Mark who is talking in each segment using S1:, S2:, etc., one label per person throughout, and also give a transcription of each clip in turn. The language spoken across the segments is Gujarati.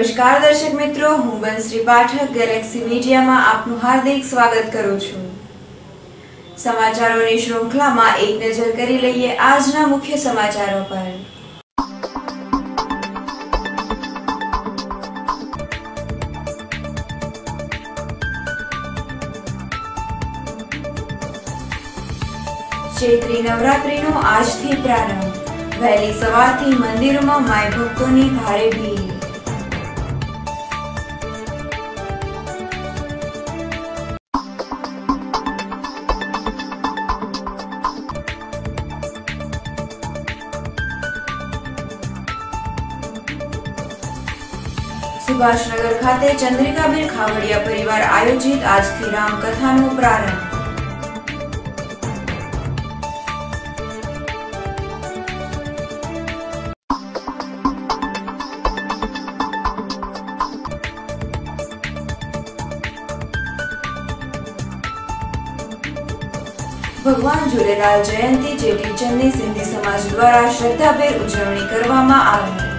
S1: નમસ્કાર દર્શક મિત્રો, હું બંશ્રી પાઠક ગેલેક્સી મીડિયામાં આપનું હાર્દિક સ્વાગત કરું છું। સમાચારોની શ્રૃંખલામાં એક નજર કરી લઈએ આજના મુખ્ય સમાચારો પર। ચૈત્રી નવરાત્રીનો આજથી પ્રારંભ। વહેલી સવારથી મંદિરોમાં માઈ ભક્તોની ભારે ભીડ। સુભાષનગર ખાતે ચંદ્રિકાબેન ખાવડિયા પરિવાર આયોજિત આજથી રામકથાનો પ્રારંભ। ભગવાન ઝૂલેલાલ જયંતિ ચેટીચંદની સિંધી સમાજ દ્વારા શ્રદ્ધાભેર ઉજવણી કરવામાં આવી।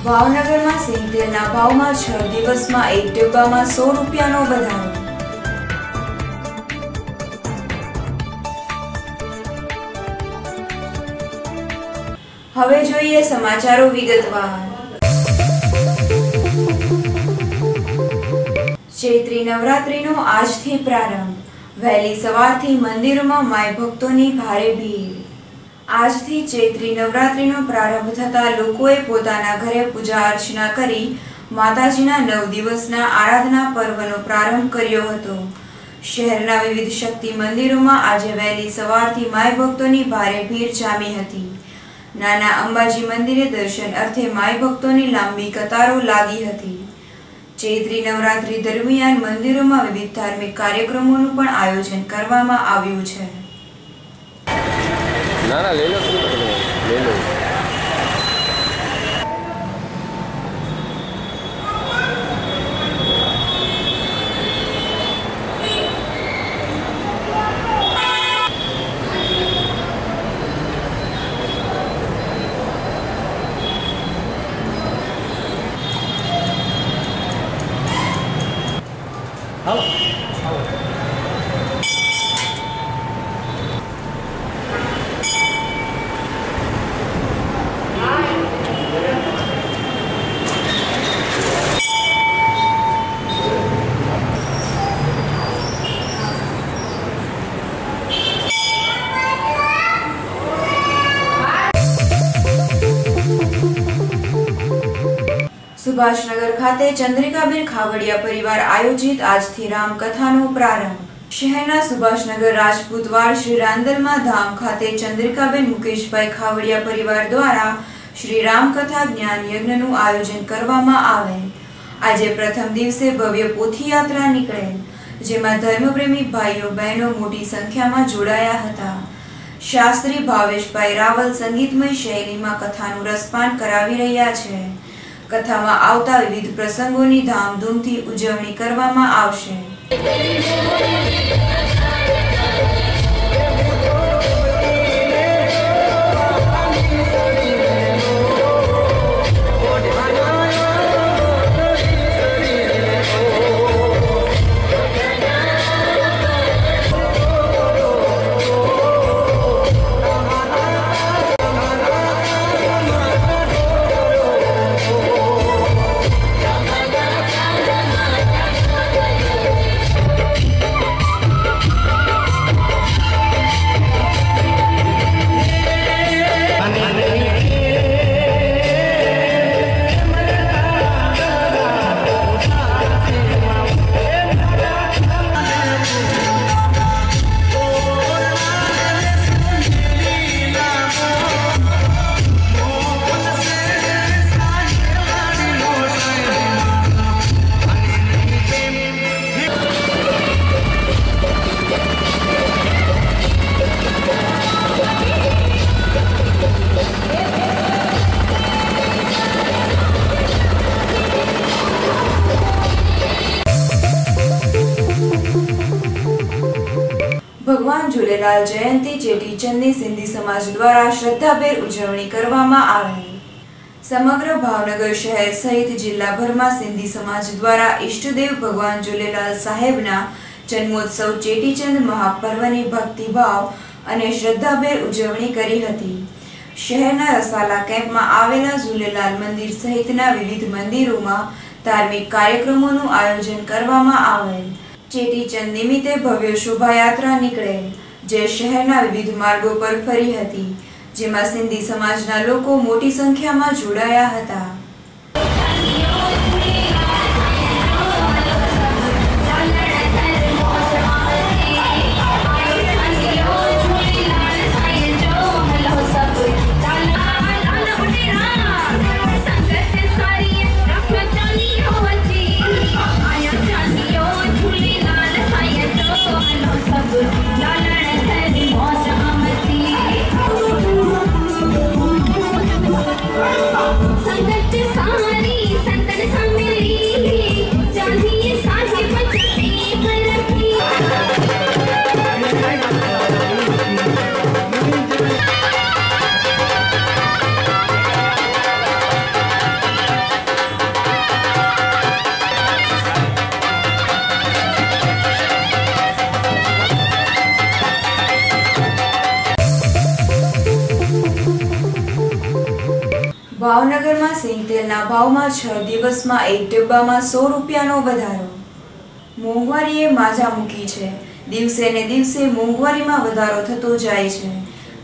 S1: ભાવનગરમાં સિંગ તેલના ભાવમાં 6 દિવસમાં એક ડબ્બામાં 100 રૂપિયાનો વધારો। હવે જોઈએ સમાચારો વિગતવાર। ચૈત્રી નવરાત્રીનો આજથી પ્રારંભ। વહેલી સવારથી મંદિરોમાં માઈ ભક્તોની ભારે ભીડ। આજથી ચૈત્રી નવરાત્રીનો પ્રારંભ થતા લોકોએ પોતાના ઘરે પૂજા અર્ચના કરી માતાજીના 9 દિવસના આરાધના પર્વનો પ્રારંભ કર્યો હતો। શહેરના વિવિધ શક્તિ મંદિરોમાં આજે વહેલી સવારથી માઈ ભક્તોની ભારે ભીડ જામી હતી। નાના અંબાજી મંદિરે દર્શન અર્થે માઈ ભક્તોની લાંબી કતારો લાગી હતી। ચૈત્રી નવરાત્રી દરમિયાન મંદિરોમાં વિવિધ ધાર્મિક કાર્યક્રમોનું પણ આયોજન કરવામાં આવ્યું છે।
S2: ना ना ले लो ले लो।
S1: સુભાષનગર ખાતે ચંદ્રિકાબેન ખાવડિયા પરિવાર આયોજિત આજથી રામકથાનો પ્રારંભ। શહેરના સુભાષનગર રાજપૂતવાડ શ્રી રાંદલમાં ધામ ખાતે ચંદ્રિકાબેન મુકેશભાઈ ખાવડિયા પરિવાર દ્વારા શ્રી રામકથા જ્ઞાન યજ્ઞનું આયોજન કરવામાં આવેલ। આજે પ્રથમ દિવસે ભવ્ય પોથીયાત્રા નીકળેલ, જેમાં ધર્મપ્રેમી ભાઈઓ બહેનો મોટી સંખ્યામાં જોડાયા હતા। શાસ્ત્રી ભાવેશભાઈ રાવલ સંગીતમય શૈલીમાં કથાનું રસપાન કરાવી રહ્યા છે। કથામાં આવતા વિવિધ પ્રસંગોની ધામધૂમથી ઉજવણી કરવામાં આવશે। ઝૂલેલાલ જયંતી ચેટીચંદની સિંધી સમાજ દ્વારા શ્રદ્ધાભેર ઉજવણી કરવામાં આવી। સમગ્ર ભાવનગર શહેર સહિત જિલ્લાભરમાં સિંધી સમાજ દ્વારા ઈષ્ટદેવ ભગવાન ઝૂલેલાલ સાહેબના જન્મોત્સવ ચેટીચંદ મહાપર્વની ભક્તિભાવ અને શ્રદ્ધાભેર ઉજવણી કરી હતી। શહેરના રસાલા કેમ્પમાં આવેલા ઝૂલેલાલ મંદિર સહિતના વિવિધ મંદિરોમાં ધાર્મિક કાર્યક્રમોનું આયોજન કરવામાં આવેલ। ચેટીચંદ નિમિત્તે ભવ્ય શોભાયાત્રા નીકળેલ જે શહેરના વિવિધ માર્ગો પર ફરી હતી, જેમાં સિંધી સમાજના લોકો મોટી સંખ્યામાં જોડાયા હતા। ભાવનગરમાં સિંગતેલના ભાવમાં 6 દિવસમાં એક ડબ્બામાં 100 રૂપિયાનો વધારો। મોંઘવારીએ માજા મૂકી છે। દિવસે ને દિવસે મોંઘવારીમાં વધારો થતો જાય છે।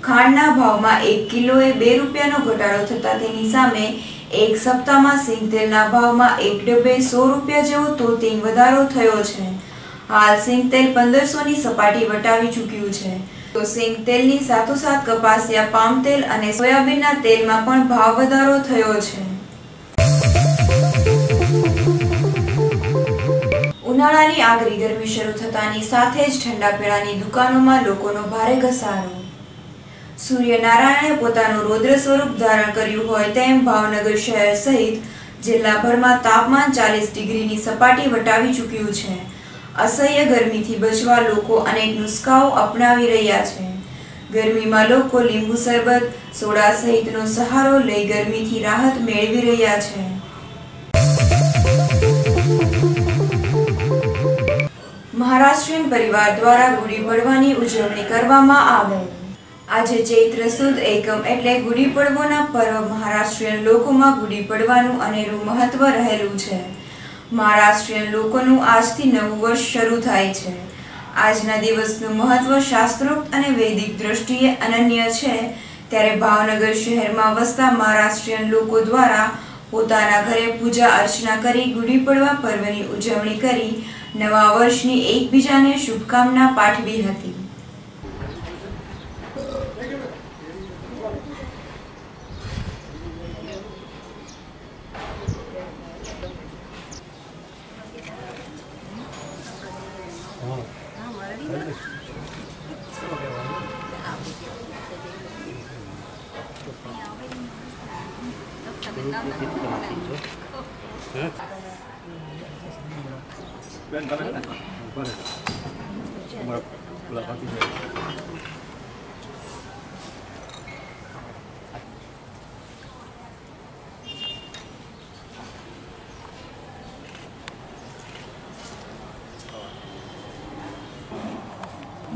S1: ખાંડના ભાવમાં 1 કિલોએ 2 રૂપિયાનો ઘટાડો થતા તેની સામે એક સપ્તાહમાં સિંગતેલના ભાવમાં એક ડબ્બે 100 રૂપિયા જેવો તોતિંગ વધારો થયો છે। હાલ સિંગતેલ 1500ની સપાટી વટાવી ચૂક્યું છે, તો સિંગતેલની સાથોસાથ કપાસિયા, પામ તેલ અને સોયાબીનના તેલમાં પણ ભાવ વધારો થયો છે। ઉનાળાની આકરી ગરમી શરૂ થતાની સાથે જ ઠંડા પીણાની દુકાનોમાં લોકોનો ભારે ઘસારો। સૂર્યનારાયણે પોતાનું રૌદ્ર સ્વરૂપ ધારણ કર્યું હોય તેમ ભાવનગર શહેર સહિત જિલ્લાભરમાં તાપમાન 40 ડિગ્રીની સપાટી વટાવી ચૂક્યું છે। અસહ્ય ગરમીથી બચવા લોકો અનેક નુસ્ખાઓ અપનાવી રહ્યા છે। ગરમીમાં લોકો લીંબુ શરબત, સોડા સહિતનો સહારો લઈ ગરમીથી રાહત મેળવી રહ્યા છે। મહારાષ્ટ્રીયન પરિવાર દ્વારા ગુડી પડવાની ઉજવણી કરવામાં આવેલ। આજે ચૈત્ર સુદ એકમ એટલે ગુડી પડવોના પર્વ મહારાષ્ટ્રીયન લોકોમાં ગુડી પડવાનું અનેરું મહત્વ રહેલું છે। મહારાષ્ટ્રીયન લોકોનું આજથી નવું વર્ષ શરૂ થાય છે। આજના દિવસનું મહત્વ શાસ્ત્રોક્ત અને વૈદિક દ્રષ્ટિએ અનન્ય છે, ત્યારે ભાવનગર શહેરમાં વસતા મહારાષ્ટ્રીયન લોકો દ્વારા પોતાના ઘરે પૂજા અર્ચના કરી ગુડી પડવા પર્વની ઉજવણી કરી નવા વર્ષની એકબીજાને શુભકામના પાઠવી હતી।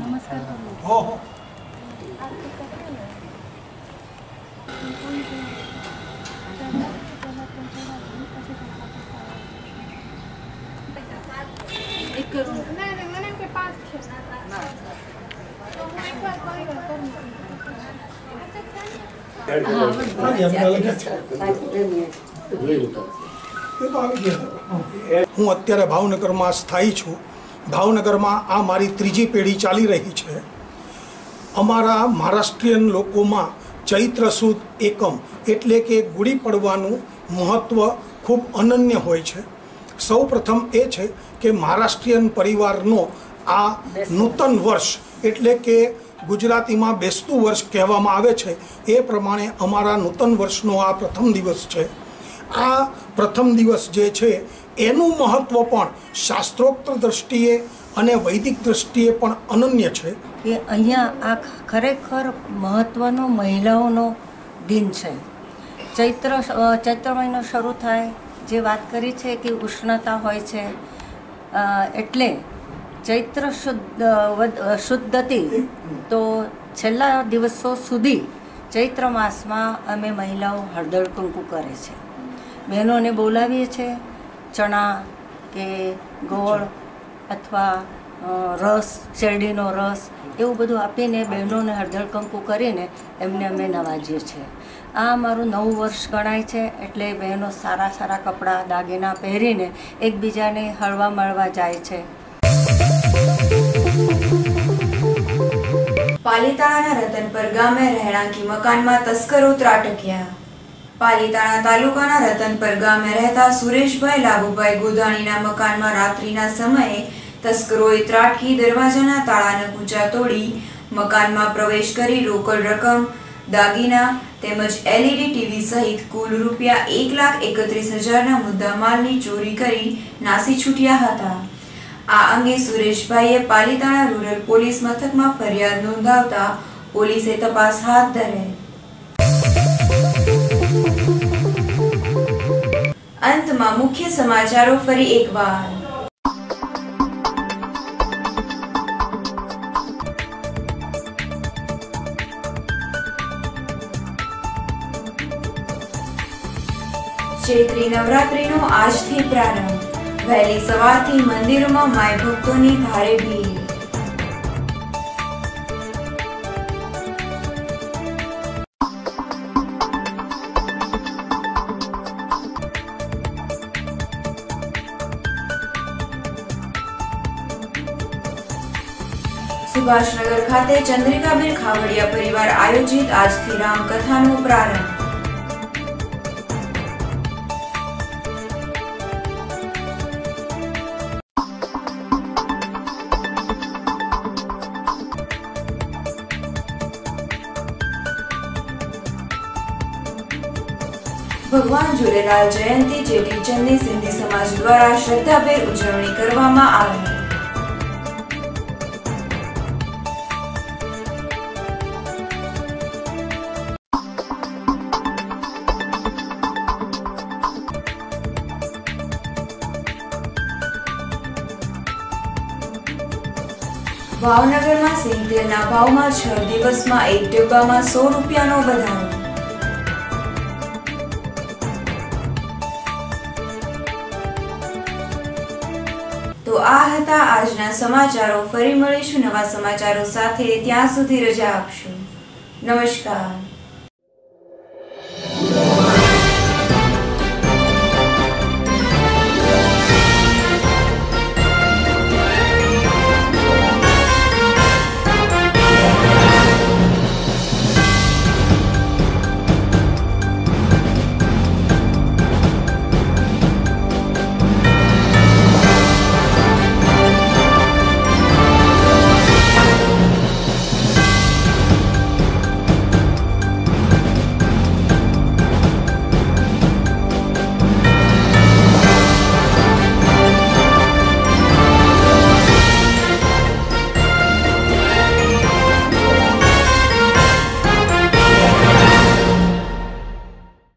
S3: नमस्कार
S4: हो हो
S3: एक करून
S5: नहीं मैंने के पास
S4: હું અત્યારે ભાવનગરમાં સ્થાયી છું। ભાવનગરમાં આ મારી ત્રીજી પેઢી ચાલી રહી છે। અમારા મહારાષ્ટ્રીયન લોકોમાં ચૈત્ર સુદ એકમ એટલે કે ગુડી પડવાનું મહત્ત્વ ખૂબ અનન્ય હોય છે। સૌ પ્રથમ એ છે કે મહારાષ્ટ્રીયન પરિવારનો આ નૂતન વર્ષ એટલે કે ગુજરાતીમાં બેસતું વર્ષ કહેવામાં આવે છે, એ પ્રમાણે અમારા નૂતન વર્ષનો આ પ્રથમ દિવસ છે। આ પ્રથમ દિવસ જે છે એનું મહત્ત્વ પણ શાસ્ત્રોક્ત દ્રષ્ટિએ અને વૈદિક દ્રષ્ટિએ પણ અનન્ય છે
S5: કે અહીંયા આ ખરેખર મહત્ત્વનો મહિલાઓનો દિન છે. ચૈત્ર મહિનો શરૂ થાય, જે વાત કરી છે કે ઉષ્ણતા હોય છે, એટલે ચૈત્ર શુદ્ધતી તો છેલ્લા દિવસો સુધી ચૈત્ર માસમાં અમે મહિલાઓ હળદર કુંકુ કરે છે. બહેનોને બોલાવીએ છીએ, ચણા કે ગોળ અથવા રસ, શેરડીનો રસ એવું બધું આપીને બહેનોને હળદર કંકુ કરીને એમને અમે નવાજીએ છીએ. આ અમારું નવું વર્ષ ગણાય છે. એટલે બહેનો સારા સારા કપડાં દાગીના પહેરીને એકબીજાને હળવા મળવા જાય છે.
S1: પાલીતાણાના રતનપર ગામે રહેણાંકી મકાનમાં તસ્કરો ત્રાટક્યા. પાલીતાણા તાલુકાના રતનપર ગામે રહેતા સુરેશભાઈ લાભુભાઈ ગોધાણીના મકાનમાં રાત્રિના સમયે તસ્કરોએ ત્રાટકી દરવાજાના તાળાના કૂંચા તોડી મકાનમાં પ્રવેશ કરી રોકડ રકમ, દાગીના તેમજ LED ટીવી સહિત કુલ રૂપિયા 1,31,000ના મુદ્દામાલની ચોરી કરી નાસી છૂટ્યા હતા. આ અંગે સુરેશભાઈએ પાલીતાણા રૂરલ પોલીસ મથકમાં ફરિયાદ નોંધાવતા પોલીસે તપાસ હાથ ધરેલ. અંતમાં મુખ્ય સમાચારો ફરી એકવાર. ચૈત્રી નવરાત્રીનો આજથી પ્રારંભ. વહેલી સવારથી મંદિરોમાં માય ભક્તોની ભારે ભીડ. સુભાષનગર ખાતે ચંદ્રિકાબેન ખાવડિયા પરિવાર આયોજિત આજથી રામકથાનો પ્રારંભ. ભગવાન ઝૂલેલાલ જયંતિ ચેટીચંદની સિંધી સમાજ દ્વારા શ્રદ્ધાભેર ઉજવણી કરવામાં આવી. ભાવનગરમાં સિંગતેલના ભાવમાં 6 દિવસમાં 1 ડબ્બામાં 100 રૂપિયાનો વધારો. તો આ હતા આજના સમાચારો. ફરી મળીશું નવા સમાચારો સાથે. ત્યાં સુધી રજા આપશો. નમસ્કાર.